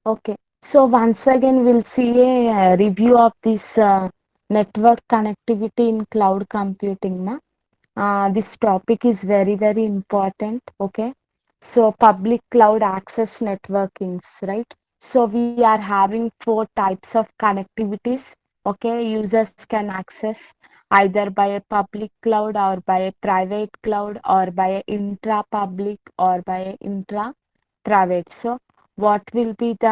Okay. So once again, we'll see a review of this network connectivity in cloud computing. This topic is very, very important. Okay. So public cloud access networkings, right? So we are having four types of connectivities. Okay. Users can access either by a public cloud or by a private cloud or by a intra-public or by a intra-private. So what will be the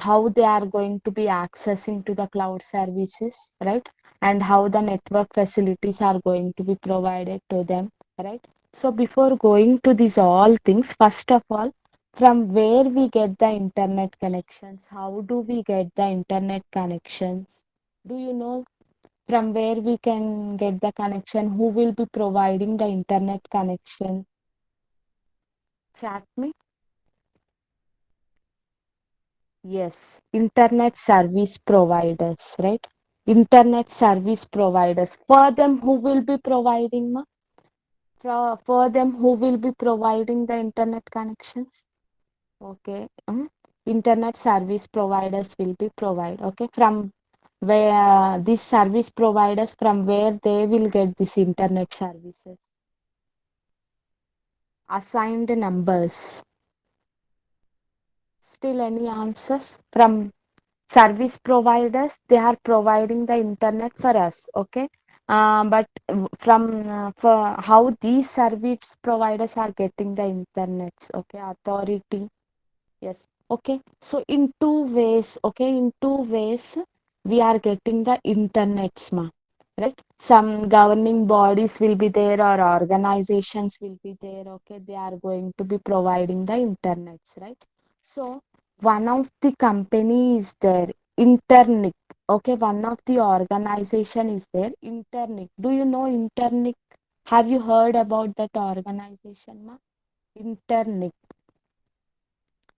how they are going to be accessing to the cloud services, right? And how the network facilities are going to be provided to them, right? So before going to these all things, first of all, from where we get the internet connections, how do we get the internet connections? Do you know from where we can get the connection? Who will be providing the internet connection? Chat me. Yes, internet service providers, right? Internet service providers. For them, who will be providing, ma? For them, who will be providing the internet connections? Okay. Internet service providers will be provide. Okay. From where these service providers, from where they will get this internet services? Assigned numbers. Still any answers from service providers? They are providing the internet for us. Okay. But from for how these service providers are getting the internets? Okay. Authority. Yes. Okay. So in two ways, okay, in two ways we are getting the internets, ma. Right? Some governing bodies will be there or organizations will be there. Okay, they are going to be providing the internets, right? So one of the company is there, Internic. Okay, one of the organization is there, Internic. Do you know Internic? Have you heard about that organization, ma? Internic.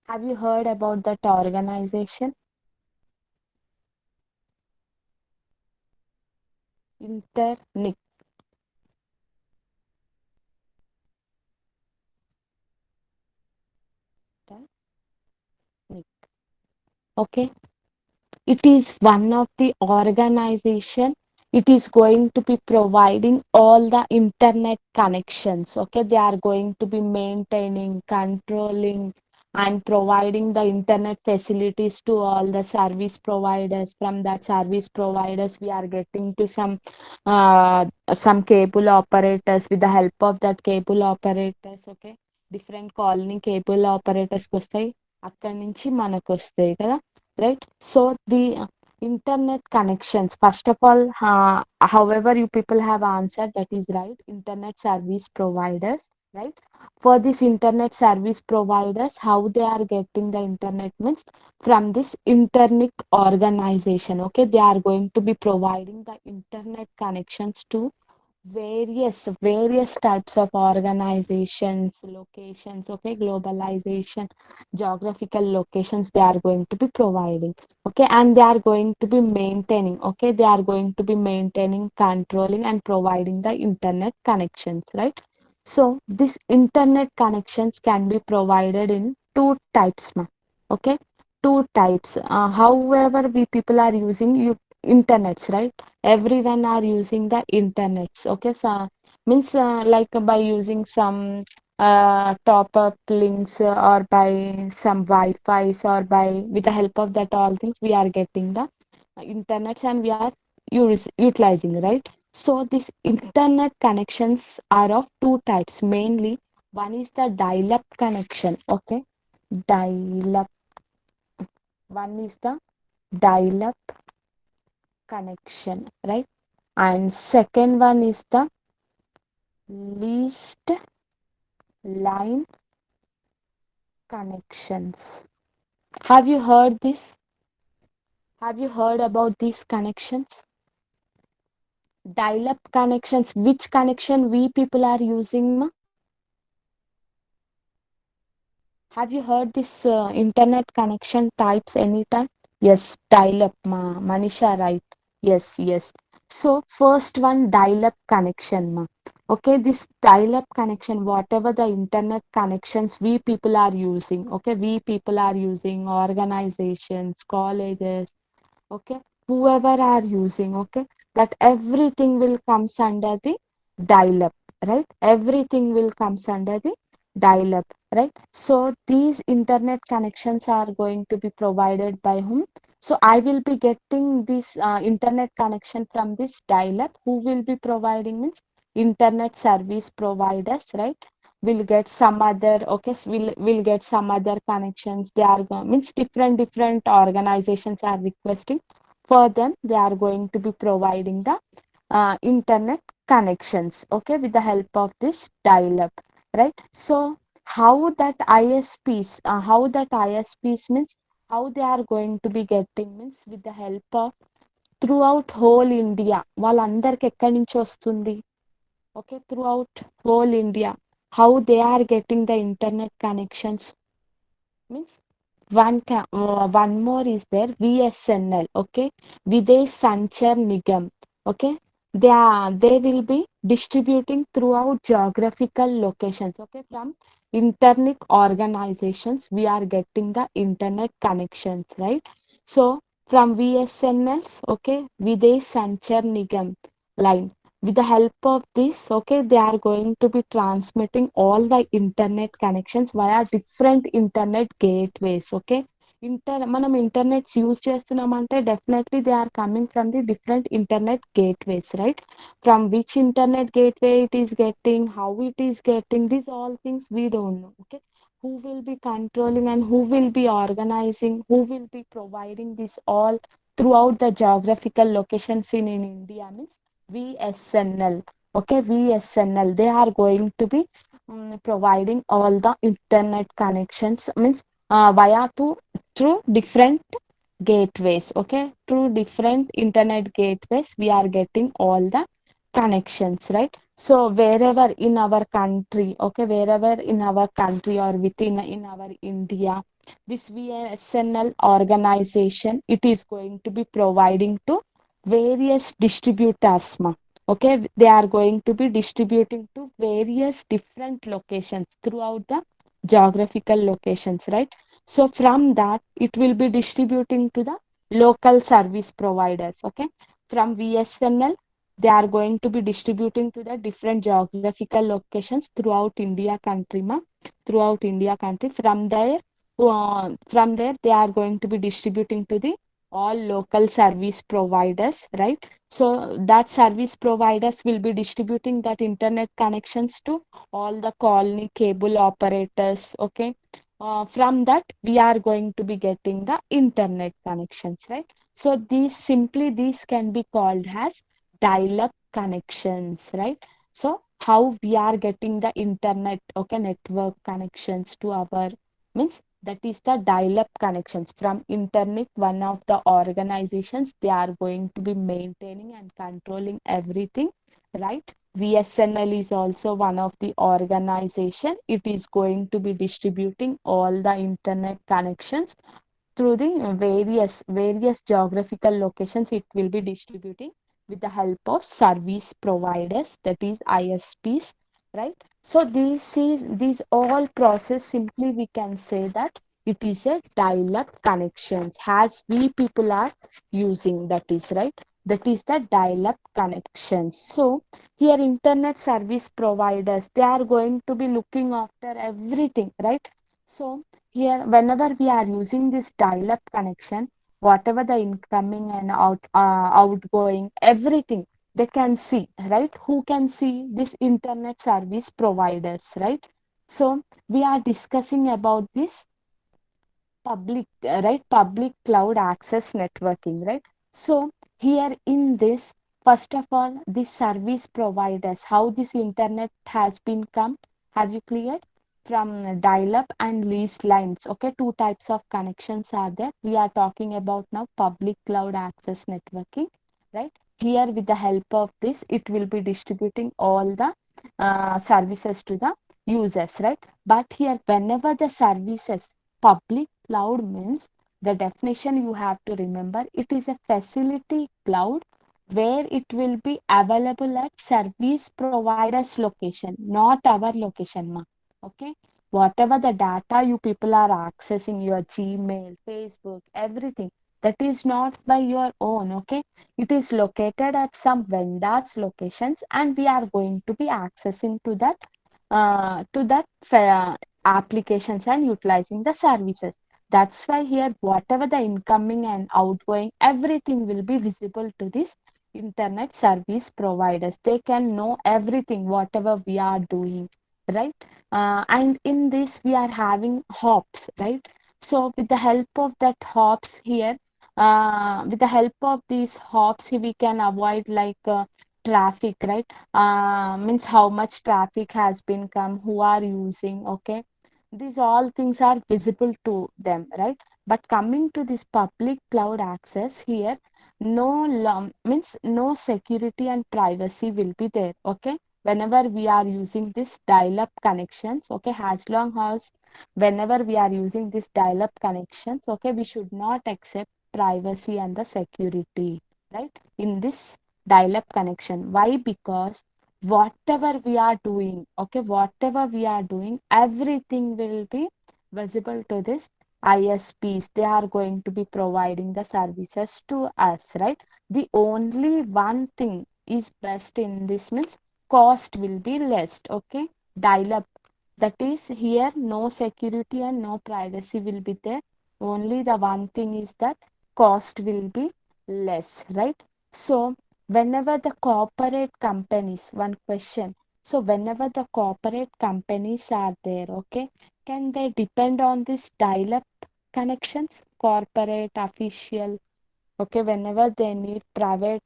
Have you heard about that organization? Internic. Okay. It is one of the organization. It is going to be providing all the internet connections. Okay. They are going to be maintaining, controlling, and providing the internet facilities to all the service providers. From that service providers, we are getting to some cable operators. With the help of that cable operators, okay, different colony cable operators వస్తాయి, అక్కడి నుంచి మనకు వస్తాయి కదా, right? So the internet connections, first of all, however you people have answered, that is right, internet service providers, right? For this internet service providers, how they are getting the internet means from this internet organization. Okay, they are going to be providing the internet connections to various types of organizations, locations. Okay, globalization, geographical locations, they are going to be providing. Okay, and they are going to be maintaining. Okay, they are going to be maintaining, controlling, and providing the internet connections, right? So this internet connections can be provided in two types, ma. Okay, two types. However we people are using you internets, right? Everyone are using the internets. Okay, so means like by using some top up links, or by some wi-fi's, or by with the help of that all things we are getting the internets, and we are utilizing, right? So these internet connections are of two types mainly. One is the dial-up connection. Okay, dial-up. One is the dial-up connection, right? And second one is the least line connections. Have you heard this? Have you heard about these connections? Dial-up connections. Which connection we people are using, ma? Have you heard this internet connection types anytime? Yes, dial-up, ma. Manisha, right? Yes, yes. So first one, dial-up connection, ma. Okay, this dial-up connection, whatever the internet connections we people are using, okay, we people are using, organizations, colleges, okay, whoever are using, okay, that everything will comes under the dial-up, right? Everything will comes under the dial-up, right? So these internet connections are going to be provided by whom? So I will be getting this internet connection from this dial-up. Who will be providing means internet service providers, right? Will get some other, okay, will get some other connections. They are means different organizations are requesting for them. They are going to be providing the internet connections, okay, with the help of this dial up, right? So how that ISPs means how they are going to be getting means with the help of throughout whole India వాళ్ళందరికి ఎక్కడి నుంచి వస్తుంది, okay, throughout whole India, how they are getting the internet connections means one more is there, VSNL, okay, Videsh Sanchar Nigam, okay, they will be distributing throughout geographical locations, okay, from internet organizations we are getting the internet connections, right? So from VSNLs, okay, Videsh Sanchar Nigam line, with the help of this, okay, they are going to be transmitting all the internet connections via different internet gateways, okay. మనం internets use చేస్తున్నామంటే definitely they are coming from the different internet gateways, right? From which internet gateway it is getting, how it is getting, these all things we don't know, okay. Who will be controlling and who will be organizing, who will be providing this all throughout the geographical locations in India means VSNL, okay, VSNL, they are going to be providing all the internet connections means via through different gateways, okay, through different internet gateways we are getting all the connections, right? So wherever in our country, okay, wherever in our country or within in our India, this VSNL organization, it is going to be providing to various distributors, ma, okay, they are going to be distributing to various different locations throughout the geographical locations, right? So from that, it will be distributing to the local service providers. Okay. From VSNL, they are going to be distributing to the different geographical locations throughout India country, ma. Throughout India country. From there, they are going to be distributing to the all local service providers, right? So that service providers will be distributing that internet connections to all the colony cable operators. Okay, from that we are going to be getting the internet connections, right? So these can be called as dial-up connections, right? So how we are getting the internet, okay, network connections to our means that is the dial-up connections from internet. One of the organizations, they are going to be maintaining and controlling everything, right? VSNL is also one of the organization. It is going to be distributing all the internet connections through the various geographical locations. It will be distributing with the help of service providers, that is ISPs, right? So these all process, simply we can say that it is a dial-up connections as we people are using, that is right, that is the dial-up connections. So here internet service providers, they are going to be looking after everything, right? So here whenever we are using this dial-up connection, whatever the incoming and outgoing, everything they can see, right? Who can see? This internet service providers, right? So we are discussing about this public cloud access networking, right? So here in this, first of all, the service providers, how this internet has been come, have you cleared? From dial up and leased lines, okay, two types of connections are there. We are talking about now public cloud access networking, right? Here with the help of this, it will be distributing all the services to the users, right? But here whenever the services, public cloud means, the definition you have to remember, it is a facility cloud where it will be available at service provider's location, not our location, ma. Okay, whatever the data you people are accessing, your Gmail, Facebook, everything, that is not by your own. Okay, it is located at some vendors locations, and we are going to be accessing to that applications and utilizing the services. That's why here whatever the incoming and outgoing, everything will be visible to this internet service providers. They can know everything whatever we are doing, right? And in this we are having hops, right? So with the help of that hops here, with the help of these hops, we can avoid like traffic, right? Means how much traffic has been come, who are using, okay, these all things are visible to them, right? But coming to this public cloud access here, means no security and privacy will be there, okay, whenever we are using this dial-up connections, okay, as long as whenever we are using this dial-up connections, okay, we should not accept privacy and the security, right, in this dial-up connection. Why? Because whatever we are doing, okay, whatever we are doing, everything will be visible to this ISPs. They are going to be providing the services to us, right? The only one thing is best in this means cost will be less, okay? Dial up, that is here no security and no privacy will be there. Only the one thing is that cost will be less, right? So whenever the corporate companies, one question, so whenever the corporate companies are there, okay, can they depend on this dial up connections, corporate, official, okay, whenever they need private,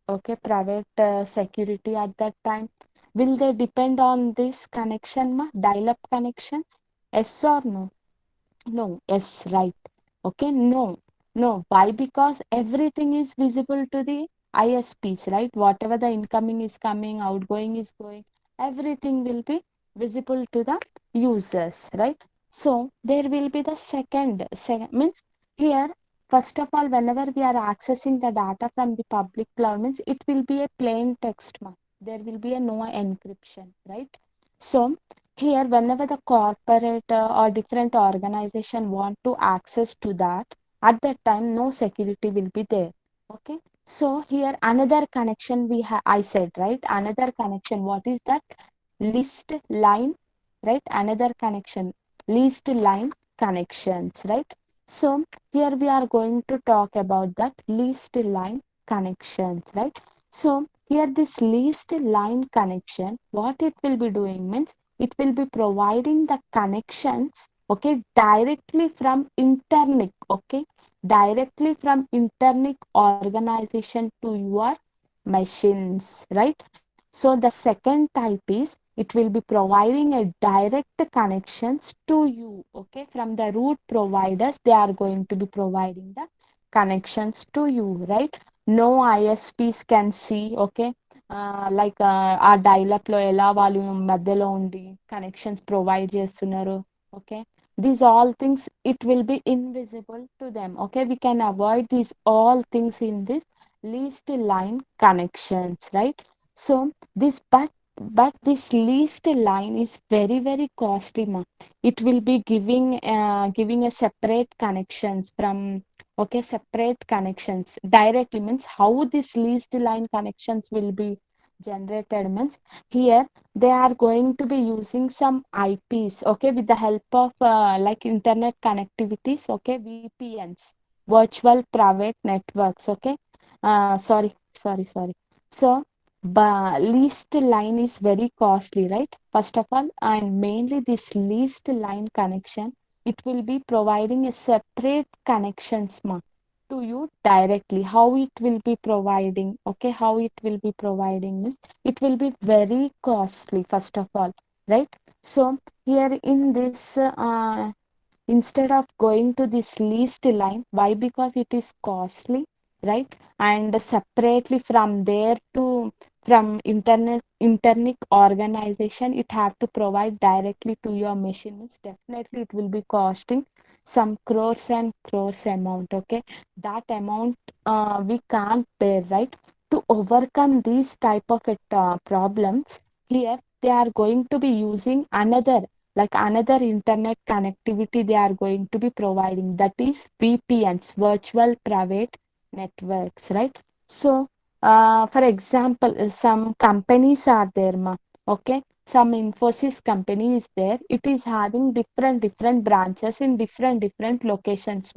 okay, private security at that time, will they depend on this connection, ma, dial up connections? Yes or no? No, yes, right. Okay, no, no. Why? Because everything is visible to the ISPs, right? Whatever the incoming is coming, outgoing is going, everything will be visible to the users, right? So there will be the second means here, first of all, whenever we are accessing the data from the public cloud, means it will be a plain text, ma. There will be a no encryption, right? So here whenever the corporate or different organization want to access to that, at that time no security will be there, okay. So here another connection we have, I said, right, another connection, what is that? List line, right? Another connection, least line connections, right? So here we are going to talk about that least line connections, right? So here this least line connection, what it will be doing means it will be providing the connections, okay, directly from internet, okay, directly from internet organization to your machines, right? So the second type is it will be providing a direct connections to you, okay, from the root providers. They are going to be providing the connections to you, right? No ISPs can see, okay, like ఆ డైలప్లో ఎలా వాళ్ళు మధ్యలో ఉండి connections provide చేస్తున్నారు, okay, these all things it will be invisible to them, okay. We can avoid these all things in this least line connections, right? So this but this least line is very very costly, ma. It will be giving a separate connections from, okay, separate connections directly, means how this least line connections will be generated means here they are going to be using some IPs, okay, with the help of like internet connectivities, okay, VPNs, virtual private networks, okay. Sorry. So least line is very costly, right? First of all, and mainly this least line connection, it will be providing a separate connections, ma, to you directly. How it will be providing, okay, how it will be providing is it will be very costly, first of all, right? So here in this instead of going to this least line, why? Because it is costly, right? And separately from there to from internet organization, it have to provide directly to your machine, means definitely it will be costing some crores and crores amount, okay. That amount we can't bear, right? To overcome these type of problems, here they are going to be using another internet connectivity they are going to be providing, that is VPNs, virtual private networks, right? So for example, some companies are there, okay, some Infosys company is there, it is having different branches in different locations,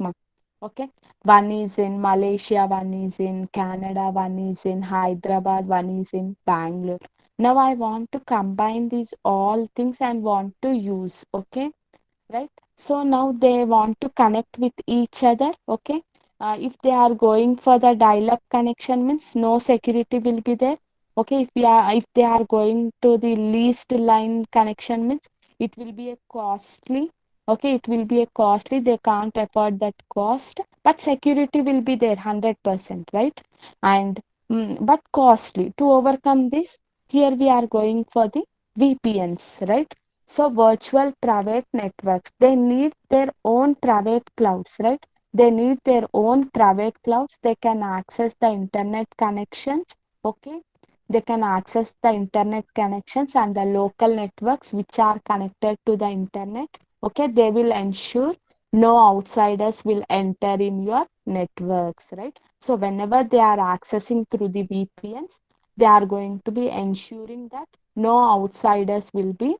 okay. One is in Malaysia, one is in Canada, one is in Hyderabad, one is in Bangalore. Now I want to combine these all things and want to use, okay, right? So now they want to connect with each other, okay. If they are going for the dial-up connection, means no security will be there, okay. If they are going to the leased line connection, means it will be a costly, okay, it will be a costly, they can't afford that cost, but security will be there 100%, right? And but costly. To overcome this, here we are going for the VPNs, right? So virtual private networks, they need their own private clouds, right? They need their own private clouds. They can access the internet connections, okay? They can access the internet connections and the local networks which are connected to the internet, okay? They will ensure no outsiders will enter in your networks, right? So whenever they are accessing through the VPNs, they are going to be ensuring that no outsiders will be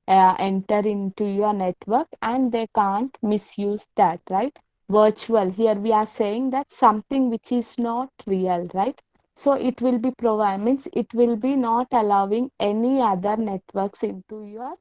enter into your network and they can't misuse that, right? Virtual, here we are saying that something which is not real, right? So it will be provide, means it will be not allowing any other networks into your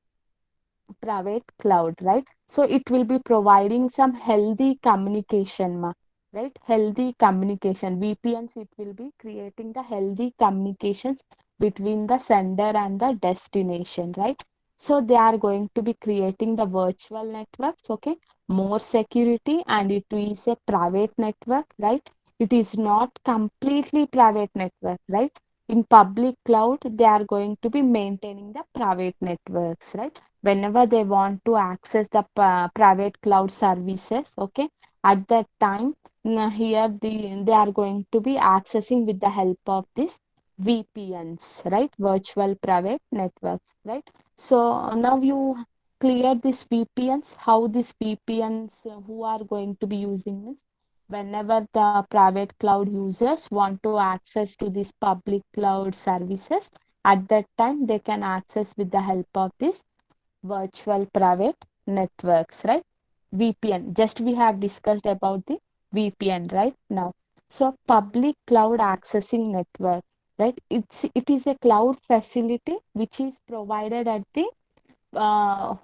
private cloud, right? So it will be providing some healthy communication, right? Healthy communication. VPNs, it will be creating the healthy communications between the sender and the destination, right? So they are going to be creating the virtual networks, okay? More security, and it is a private network, right? It is not completely private network, right? In public cloud, they are going to be maintaining the private networks, right? Whenever they want to access the private cloud services, okay, at that time, here they are going to be accessing with the help of this VPNs, right? Virtual private networks, right? So now you clear this VPNs, how these VPNs who are going to be using this, whenever the private cloud users want to access to these public cloud services, at that time they can access with the help of this virtual private networks, right? VPN, just we have discussed about the VPN right now. So public cloud accessing network, right? It is a cloud facility which is provided at the uh,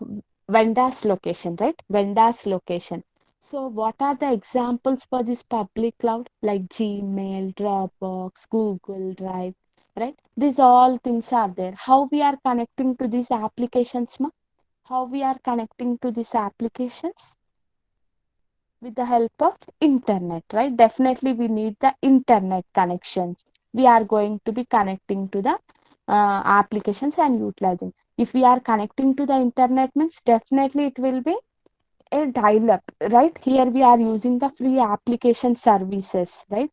vendor's location, right? Vendor's location. So what are the examples for this public cloud, like Gmail, Dropbox, Google Drive, right? These all things are there. How we are connecting to these applications, ma? How we are connecting to these applications? With the help of internet, right? Definitely we need the internet connections. We are going to be connecting to the applications and utilizing. If we are connecting to the internet, means definitely it will be a dial up, right? Here we are using the free application services, right?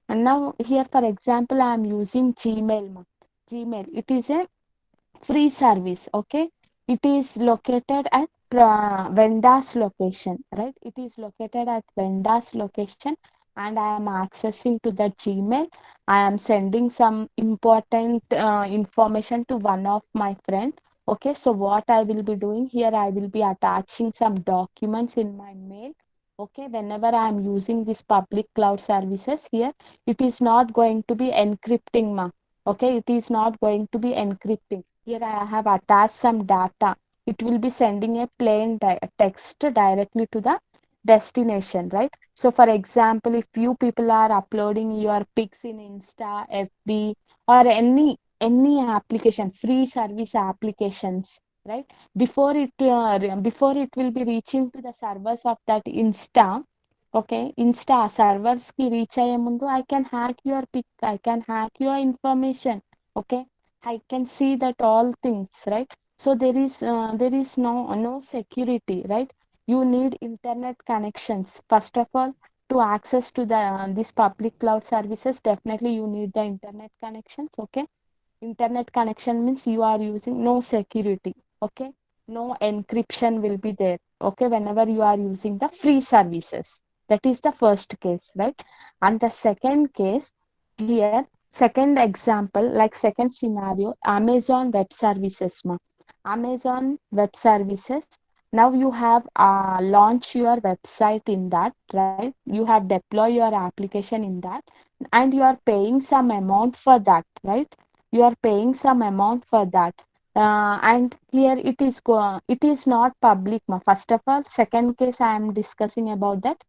And now here, for example, I am using Gmail, Gmail, it is a free service, okay. It is located at vendor's location, right? It is located at vendor's location, and I am accessing to the Gmail. I am sending some important information to one of my friend, okay. So what I will be doing here, I will be attaching some documents in my mail, okay. Whenever I am using this public cloud services, here it is not going to be encrypting, okay. It is not going to be encrypting. Here I have attached some data. It will be sending a plain text directly to the destination, right? So for example, if you people are uploading your pics in Insta, FB, or any application, free service applications, right? Before it will be reaching to the servers of that Insta, okay, Insta servers కి reach అయ్యే ముందు I can hack your pic, I can hack your information, okay. I can see that all things, right? So there is no security, right? You need internet connections. First of all, to access to the this public cloud services, definitely you need the internet connections. Okay, internet connection means you are using no security. Okay, no encryption will be there. Okay, whenever you are using the free services, that is the first case, right? And the second case here, second example, like second scenario, Amazon Web Services ma. Amazon Web Services, now you have launch your website in that, right? You have deploy your application in that, and you are paying some amount for that, right? You are paying some amount for that. And here it is not public ma. First of all, second case I am discussing about that,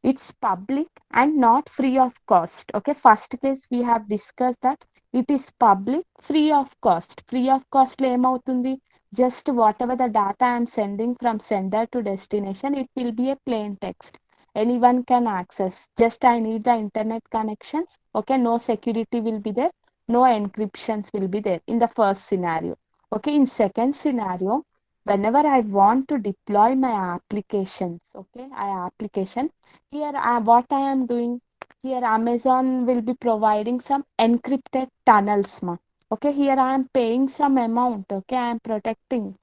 it's public and not free of cost. Okay, first case we have discussed that it is public, free of cost. Free of cost లో ఏమవుతుంది, just whatever the data I am sending from sender to destination, it will be a plain text, anyone can access, just I need the internet connections. Okay, no security will be there, no encryptions will be there in the first scenario. Okay, in second scenario, whenever I want to deploy my applications, okay, I application here, what I am doing here, Amazon will be providing some encrypted tunnels, ma. Okay, here I am paying some amount. Okay, I am protecting,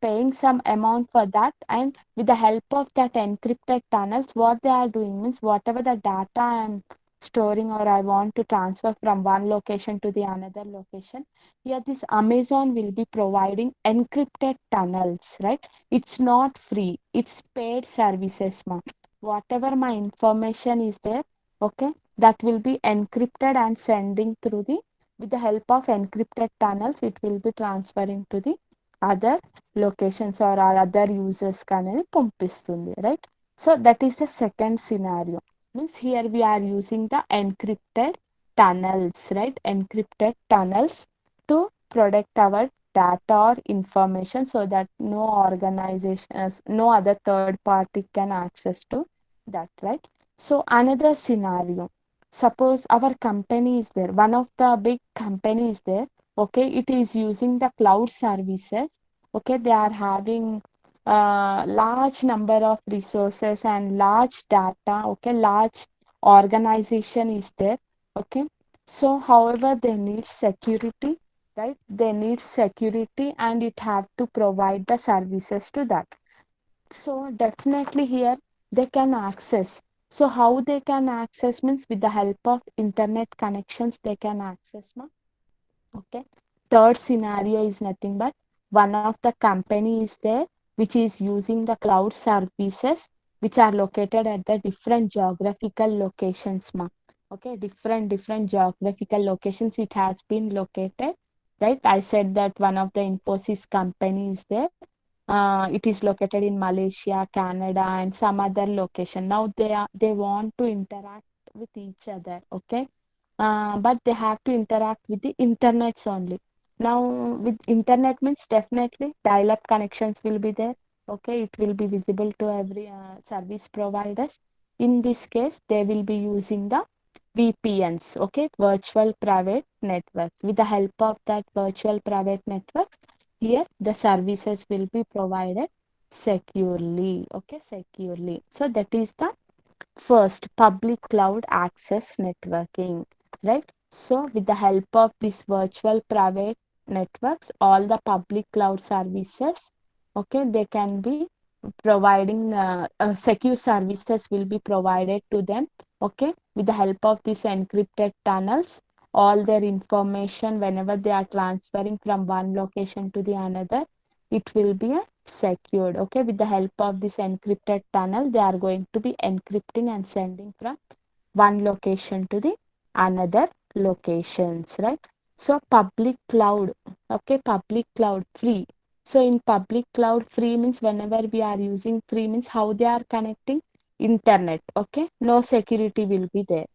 paying some amount for that, and with the help of that encrypted tunnels, what they are doing means whatever the data I am storing or I want to transfer from one location to the another location, here this Amazon will be providing encrypted tunnels, right? It's not free, it's paid services, ma. Whatever my information is there, okay, that will be encrypted and sending through the, with the help of encrypted tunnels, it will be transferring to the other locations or other users అనేది పంపిస్తుంది, right? So that is the second scenario, means here we are using the encrypted tunnels, right? Encrypted tunnels to protect our data or information so that no organizations, no other third party can access to that, right? So another scenario, suppose our company is there, one of the big company is there, okay, it is using the cloud services. Okay, they are having large number of resources and large data. Okay, large organization is there. Okay, so however they need security, right? They need security and it have to provide the services to that. So definitely here they can access. So how they can access means with the help of internet connections they can access. Ma. Okay. Third scenario is nothing but one of the company is there which is using the cloud services which are located at the different geographical locations. Ma. Okay, different geographical locations it has been located. Right. I said that one of the Infosys company is there. It is located in Malaysia, Canada, and some other location. Now they want to interact with each other. Okay, but they have to interact with the internets only. Now with internet means definitely dial-up connections will be there. Okay, it will be visible to every service providers. In this case, they will be using the VPNs, okay, virtual private networks. With the help of that virtual private networks, here the services will be provided securely, okay, securely. So that is the first public cloud access networking, right? So with the help of this virtual private networks, all the public cloud services, okay, they can be providing secure services will be provided to them. Okay, with the help of these encrypted tunnels, all their information whenever they are transferring from one location to the another, it will be secured. Okay, with the help of this encrypted tunnel, they are going to be encrypting and sending from one location to the another locations, right? So public cloud, okay, public cloud free. So in public cloud free means whenever we are using free means how they are connecting internet. Okay, no security will be there.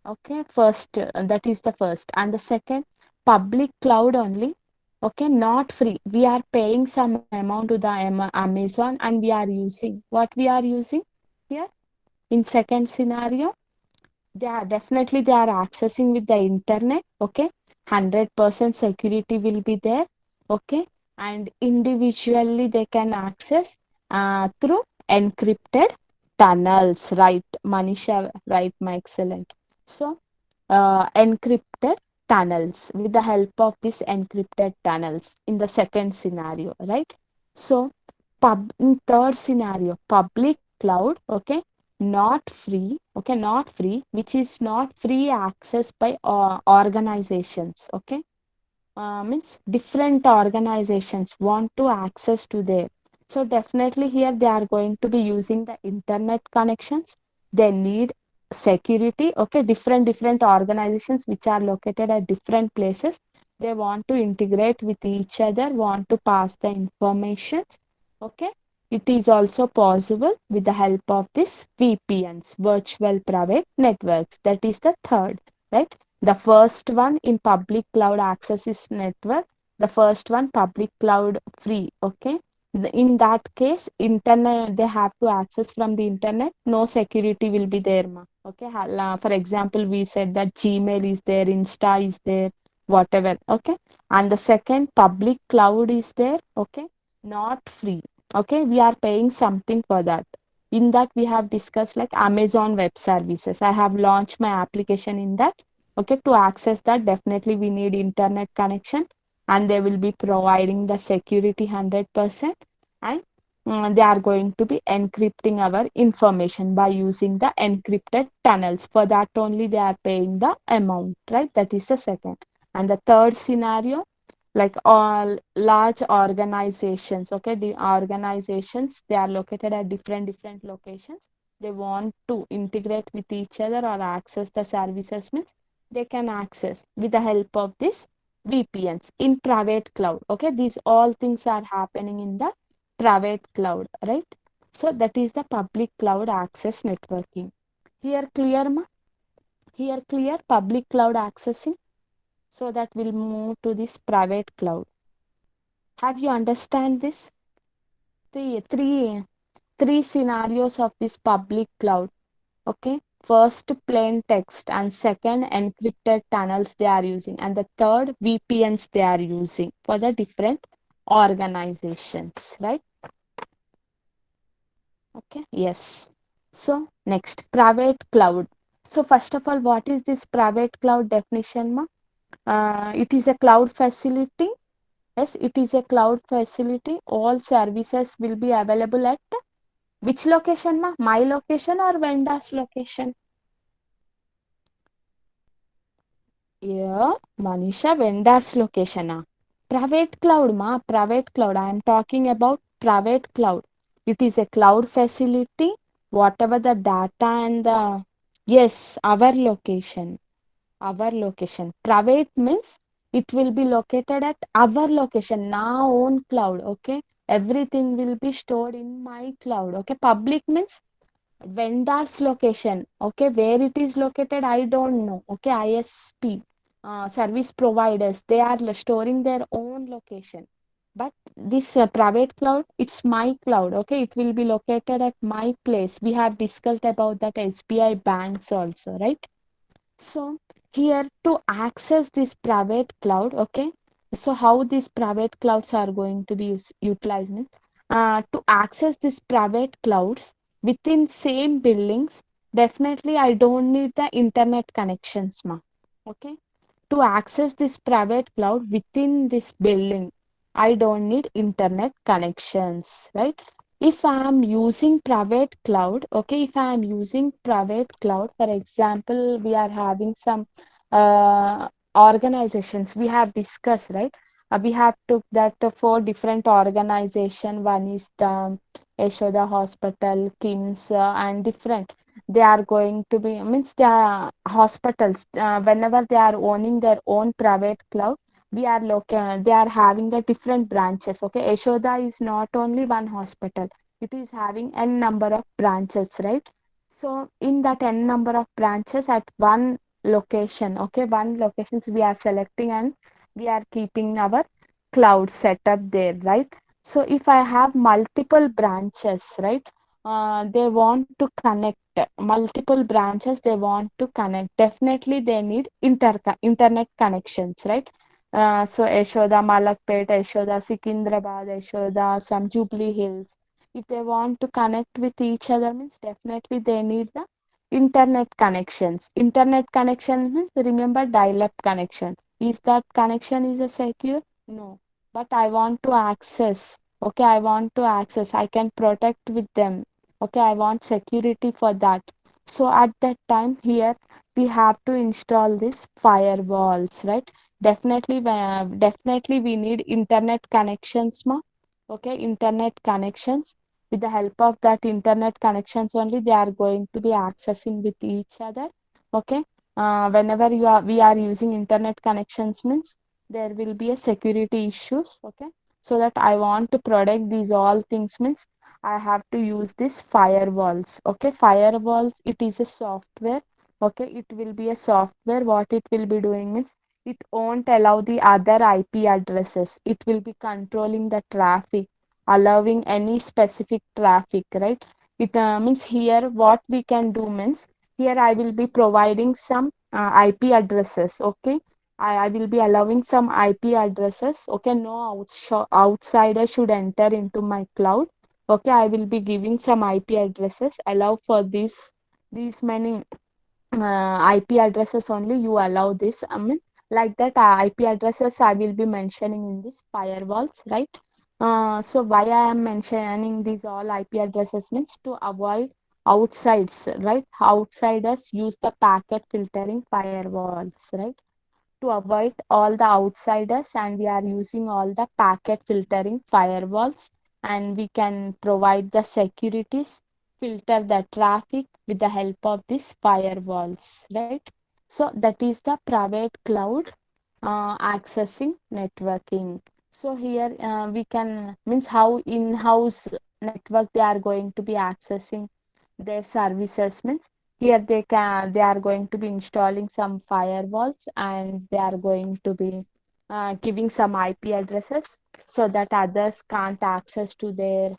Okay, first that is the first, and the second, public cloud only. Okay, not free, we are paying some amount to the Amazon and we are using what we are using here. In second scenario, they are definitely they are accessing with the internet. Okay, 100% security will be there. Okay, and individually they can access through encrypted tunnels, right? Manisha, right, my excellent. So, encrypted tunnels with the help of this encrypted tunnels in the second scenario, right? So, in third scenario, public cloud, okay, not free, okay, not free, which is not free access by organizations, okay, means different organizations want to access to there. So definitely here they are going to be using the internet connections. They need security, okay, different organizations which are located at different places. They want to integrate with each other, want to pass the informations, okay. It is also possible with the help of this VPNs, virtual private networks. That is the third, right? The first one in public cloud access is network. The first one public cloud free. Okay. In that case, internet they have to access from the internet. No security will be there, ma. Okay. For example, we said that Gmail is there, Insta is there, whatever. Okay. And the second public cloud is there. Okay. Not free. Okay. We are paying something for that. In that we have discussed like Amazon Web Services. I have launched my application in that. Okay, to access that, definitely we need internet connection and they will be providing the security 100% and they are going to be encrypting our information by using the encrypted tunnels. For that only they are paying the amount, right? That is the second. And the third scenario, like all large organizations, okay, the organizations, they are located at different locations. They want to integrate with each other or access the services means they can access with the help of this VPNs in private cloud. Okay, these all things are happening in the private cloud, right? So that is the public cloud access networking. Here clear, ma? Here clear public cloud accessing. So that will move to this private cloud. Have you understand this? The three scenarios of this public cloud. Okay, first plain text and second encrypted tunnels they are using and the third VPNs they are using for the different organizations, right? Okay, yes. So next, private cloud. So first of all, what is this private cloud definition, ma? It is a cloud facility. Yes, it is a cloud facility. All services will be available at which location, ma? My location or vendor's location? Yeah, Manisha, vendor's location. Private cloud, ma. Private cloud. I am talking about private cloud. It is a cloud facility. Whatever the data and the yes, our location. Our location. Private means it will be located at our location, now own cloud. Okay, everything will be stored in my cloud. Okay, public means vendor's location. Okay, where it is located, I don't know. Okay, ISP, service providers, they are storing their own location. But this private cloud, it's my cloud. Okay, it will be located at my place. We have discussed about that SBI banks also, right? So here to access this private cloud, okay. So how these private clouds are going to be utilized? Means, to access these private clouds within same buildings, definitely I don't need the internet connections, ma. Okay. To access this private cloud within this building, I don't need internet connections, right? If I am using private cloud, okay, if I am using private cloud, for example, we are having some organizations we have discussed, right? We have took that four different organization. One is the Yashoda Hospital, KIMS, and different. They are going to be means they are hospitals. Whenever they are owning their own private cloud, we are local. They are having the different branches. Okay, Yashoda is not only one hospital; it is having n number of branches, right? So in that n number of branches at one location, okay, one locations we are selecting and we are keeping our cloud setup there, right? So if I have multiple branches, right, they want to connect multiple branches, they want to connect, definitely they need internet connections, right? So Yashoda Malakpet, Yashoda Sikindrabad, Yashoda some Jubilee Hills, If they want to connect with each other means definitely they need the internet connections. Internet connection means remember dial-up connection. Is that connection is a secure? No. But I want to access. Okay, I want to access. I can protect with them. Okay, I want security for that. So at that time here we have to install this firewalls, right? Definitely we need internet connections, ma. Okay, internet connections. With the help of that internet connections only they are going to be accessing with each other. Okay, whenever we are using internet connections means there will be a security issues. Okay, so that I want to protect these all things means I have to use this firewalls. Okay, firewalls, it is a software. Okay, it will be a software. What it will be doing means it won't allow the other IP addresses. It will be controlling the traffic, allowing any specific traffic, right? It means here what we can do means here I will be providing some IP addresses. Okay, I will be allowing some IP addresses. Okay, no outsider should enter into my cloud. Okay, I will be giving some IP addresses. Allow for these many IP addresses only you allow this. I mean, like that IP addresses I will be mentioning in this firewalls, right? So why I am mentioning these all IP addresses means to avoid outsides, right? Outsiders use the packet filtering firewalls, right? To avoid all the outsiders, and we are using all the packet filtering firewalls, and we can provide the securities, filter the traffic with the help of these firewalls, right? So that is the private cloud accessing networking. So here we can means how in-house network they are going to be accessing their services means here they are going to be installing some firewalls, and they are going to be giving some IP addresses so that others can't access to their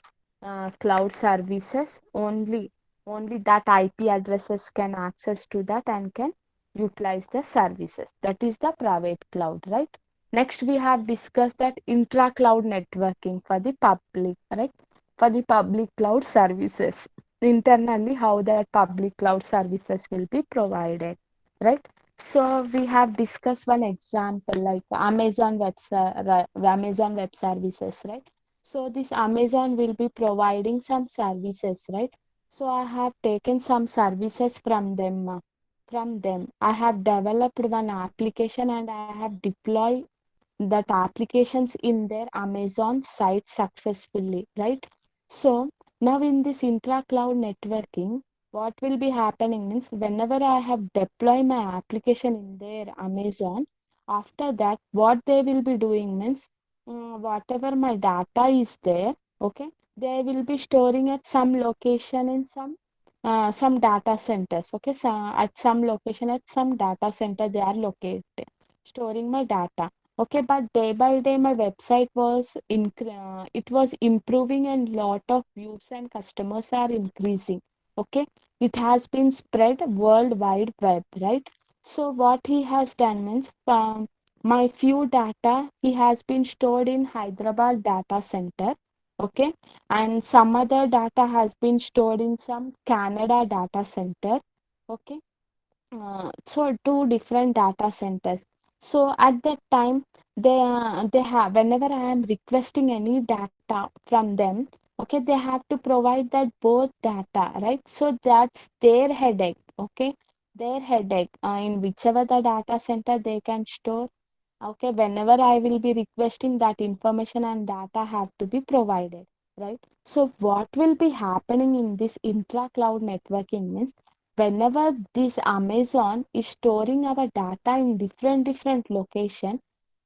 cloud services. Only that IP addresses can access to that and can utilize the services. That is the private cloud, right? Next, we have discussed that intra-cloud networking for the public, right? For the public cloud services. Internally, how that public cloud services will be provided, right? So we have discussed one example like Amazon Web Services, right? So this Amazon will be providing some services, right? So I have taken some services from them. From them, I have developed one application and I have deployed that applications in their Amazon site successfully, right? So now in this intra-cloud networking, what will be happening means whenever I have deployed my application in their Amazon, after that, what they will be doing means whatever my data is there, okay, they will be storing at some location in some data centers, okay, so at some location at some data center they are located, storing my data. Okay, but day by day my website was it was improving and lot of views and customers are increasing. Okay, it has been spread world wide web, right? So what he has done means my few data he has been stored in Hyderabad data center. Okay, and some other data has been stored in some Canada data center. Okay, so two different data centers. So at that time, they have whenever I am requesting any data from them, okay, they have to provide that both data, right? So that's their headache. Okay, their headache in whichever the data center they can store. Okay, whenever I will be requesting that information and data have to be provided, right? So what will be happening in this intra-cloud networking means whenever this Amazon is storing our data in different location,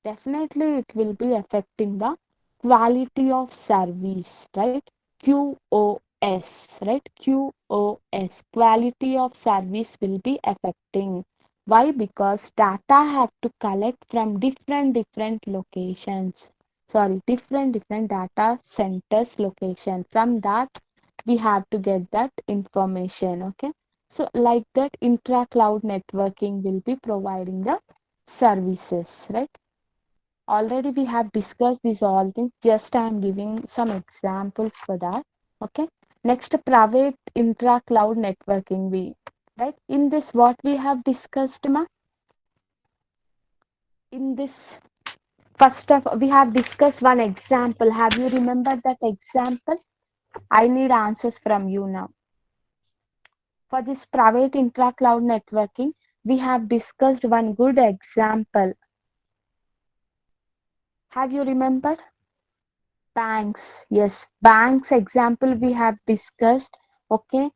definitely it will be affecting the quality of service, right? QoS, right? QoS, quality of service will be affecting. Why? Because data have to collect from different locations. Sorry, different data centers location. From that, we have to get that information. Okay. So like that, intra-cloud networking will be providing the services, right? Already we have discussed these all things. Just I am giving some examples for that. Okay. Next, private intra cloud networking. We right in this what we have discussed, ma. In this first of we have discussed one example. Have you remembered that example? I need answers from you now. For this private intra cloud networking, we have discussed one good example. Have you remembered? Banks, yes, banks example we have discussed. Okay,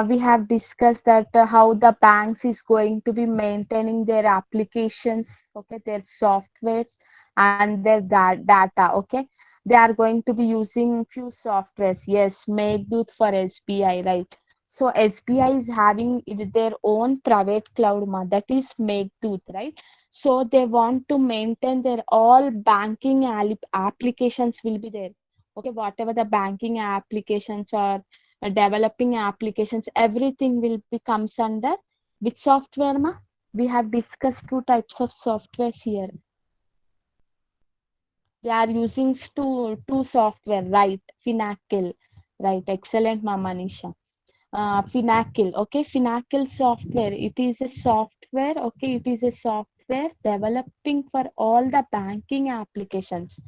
we have discussed that how the banks is going to be maintaining their applications, okay, their softwares and their data. Okay, they are going to be using few softwares. Yes, Megdut for SBI, right? So SBI is having their own private cloud, that is Megdut, right? So they want to maintain their all banking applications will be there. Okay, whatever the banking applications or developing applications, everything will be comes under which software, ma? We have discussed two types of softwares here. They are using two software, right? Finacle, right? Excellent, ma Manisha. Finacle, okay, Finacle software. It is a software, okay, it is a software developing for all the banking applications.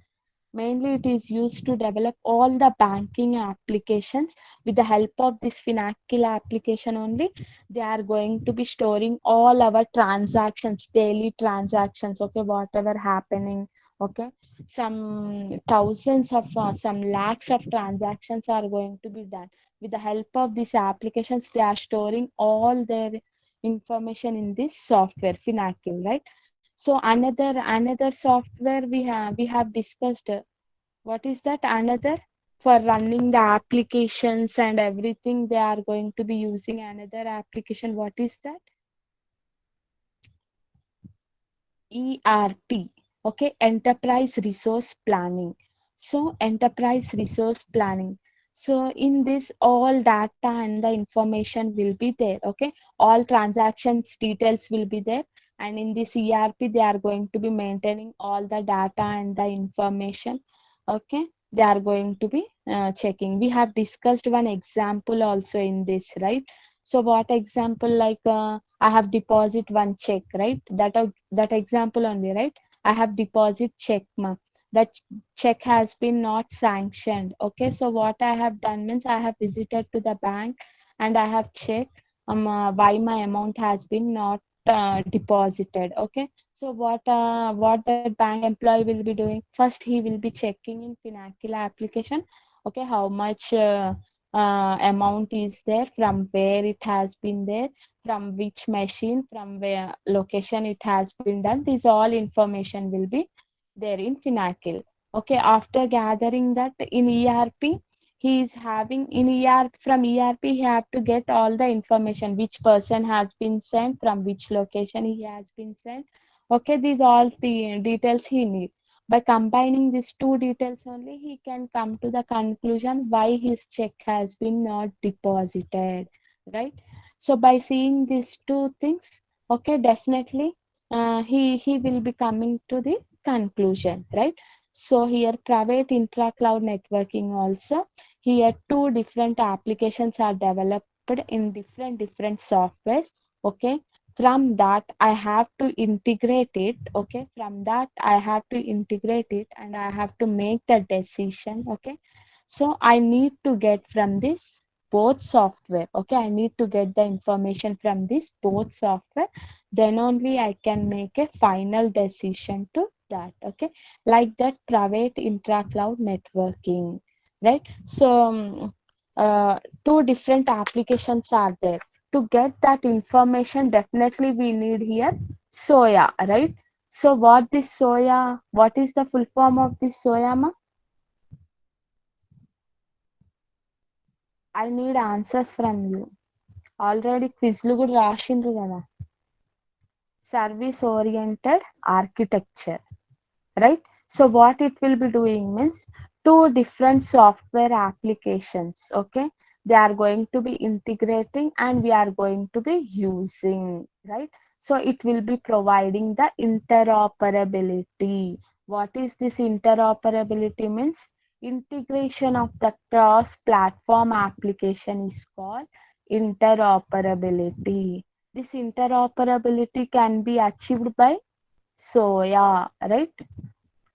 Mainly, it is used to develop all the banking applications. With the help of this Finacle application only, they are going to be storing all our transactions, daily transactions, okay, whatever happening, okay. Some thousands of, some lakhs of transactions are going to be done. With the help of these applications, they are storing all their information in this software, Finacle, right? So another software we have discussed. What is that? Another for running the applications and everything, they are going to be using another application. What is that? ERP, okay, enterprise resource planning. So enterprise resource planning. So in this, all data and the information will be there. Okay, all transactions details will be there, and in this ERP, they are going to be maintaining all the data and the information. Okay, they are going to be checking. We have discussed one example also in this, right? So what example, like I have deposit one check, right? That example only, right? I have deposit check, ma. That check has been not sanctioned. Okay, so what I have done means I have visited to the bank and I have checked why my amount has been not deposited. Okay, so what that bank employee will be doing? First, he will be checking in Finacle application. Okay, how much amount is there, from where it has been there, from which machine, from where location it has been done. These all information will be there in Finacle. Okay, after gathering that in ERP, he is having in ERP, from ERP he have to get all the information, which person has been sent, from which location he has been sent. Okay, these all the details he need. By combining these two details only, he can come to the conclusion why his check has been not deposited, right? So by seeing these two things, okay, definitely he will be coming to the conclusion, right? So here private intra cloud networking also, here two different applications are developed in different softwares. Okay, from that I have to integrate it. Okay, from that I have to integrate it and I have to make the decision. Okay, so I need to get from this both software. Okay, I need to get the information from this both software, then only I can make a final decision to that. Okay, like that private intra cloud networking, right? So two different applications are there. To get that information, definitely we need here soya, right? So what this soya, what is the full form of this soya, ma? I need answers from you. Already క్విజ్లు కూడా రాసిండ్రు కదా. Service oriented architecture, right? So what it will be doing means two different software applications. Okay, they are going to be integrating and we are going to be using, right? So it will be providing the interoperability. What is this interoperability means? Integration of the cross-platform application is called interoperability. This interoperability can be achieved by SOA, right?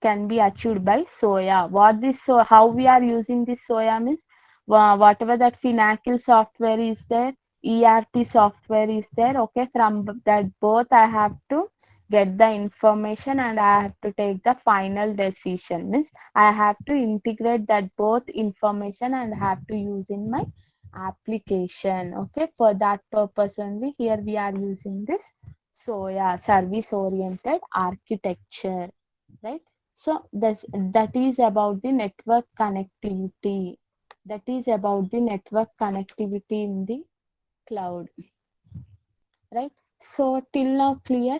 Can be achieved by SOA. What this so how we are using this SOA means whatever that Finacle software is there, ERP software is there. Okay, from that both I have to get the information and I have to take the final decision. Means I have to integrate that both information and have to use in my application. Okay, for that purpose only here we are using this SOA, service oriented architecture, right? So that is about the network connectivity. That is about the network connectivity in the cloud, right? So till now clear?